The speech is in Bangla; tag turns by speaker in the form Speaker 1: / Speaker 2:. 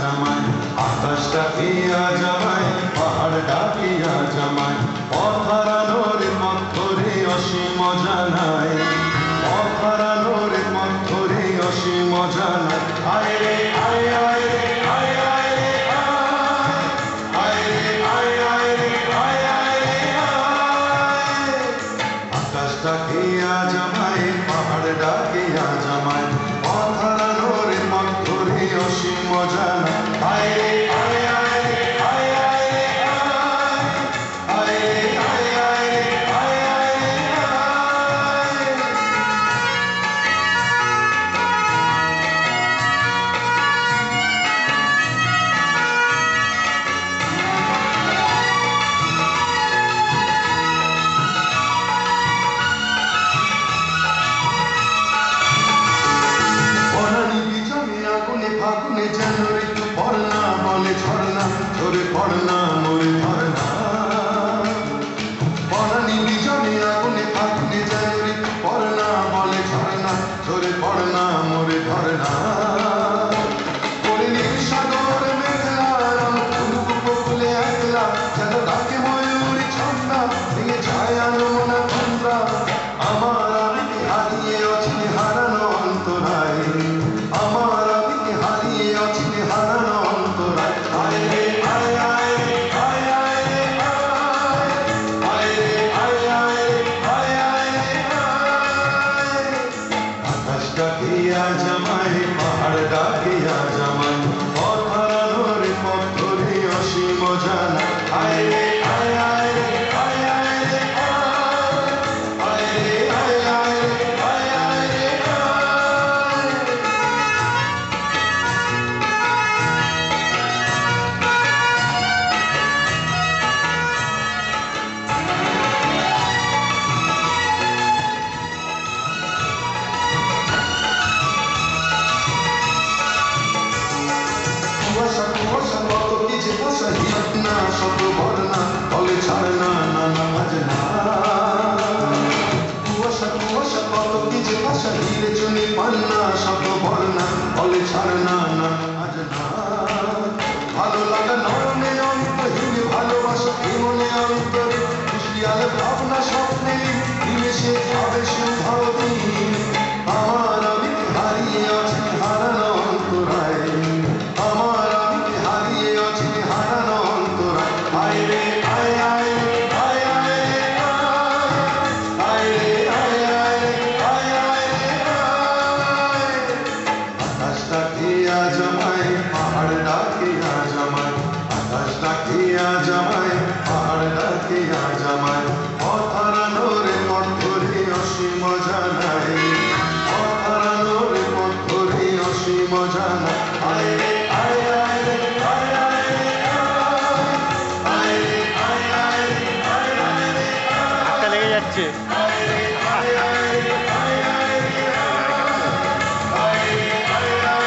Speaker 1: জামায়, আকাশ ডাকিয়া জামায়, পাহাড় ডাকিয়া জামায়, পথ হারানোর পথ ধরে অসীম জানায়, পথ হারানোর পথ ধরে অসীম জানায়। আয় রে আয় আয় রে আয় আয় রে আয় রে আয় আয় রে আয় আয় রে আয়। আকাশ ডাকিয়া জামায়, পাহাড় ডাকিয়া জামায়, পথ হারানোর পথ ধরে অসীম জানায়। আয় রে আয় আয় রে আয় আয় রে আয় রে আয় আয় রে আয় আয় রে আয়। পরাণী বিজনে আগুনে ফাগুনে যেন ঋতু পড়না বলে ঝরনা, ঝরে পড়না মোর ঝরনা। পরাণী বিজনে আগুনে ফাগুনে যেন ঋতু পড়না বলে ঝরনা, ঝরে পড়না মোর ঝরনা। ওরে নীল সাগর মেঘলা রং ফুলকু বকুলে একলা, যেন ডাকে ময়ূরী ছন্দা, ভেঙে যায় আনমনা তন্দ্রা। আমার আবেগে হারিয়ে অচিনে হারানো অন্তরায়, আমার আবেগে হারিয়ে অচিনে হারানো অন্তরায়। আয় রে আয় আয় রে আয় আয় রে আয় রে আয় আয় রে আয় আয় রে আয়। আকাশ ডাকিয়া জামায়, পাহাড় ডাকিয়া জামায়, পথ হারানোর পথ ধরে অসীম জানায়। আয় রে আয় আয় রে আয় আয় রে আয় রে আয় আয় রে আয় আয় রে আয়। কুয়াশা কুয়াশা কত কি যে ভাষা, হিয়াত না শত বর্ণা, তলে ছাড় না নানা বাজনা। কুয়াশা কুয়াশা কত কি যে ভাষা, হিরে চুনি পান্না শত বর্ণা, তলে ছাড় না নানা বাজনা। ভালো লাগা নয়নে অন্তহীন ভালোবাসা মনে অন্তরে, খুশিয়াল ভাবনা স্বপ্নে নিমেষে আবেশ ভাবদিন। আমার আবেগে হারিয়ে আছে হারানো অন্তরায়, আমার আবেগে হারিয়ে আছে হারানো অন্তরায়। আয় রে আয় আয় রে আয় আয় রে আয় রে আয় আয় রে আয় আয় রে আয়। আকাশ ডাকিয়া জামায়, পাহাড় ডাকিয়া জামায়, আকাশ ডাকিয়া জামায়, পাহাড় ডাকিয়া জামায়, পথ হারানোর পথ ধরে অসীম জানায়, পথ হারানোর পথ ধরে অসীম জানায়। আয় রে আয় আয় রে আয় আয় রে আয় রে আয় আয় রে আয় আয় রে আয়।
Speaker 2: ধাক্কা লেগে যাচ্ছে।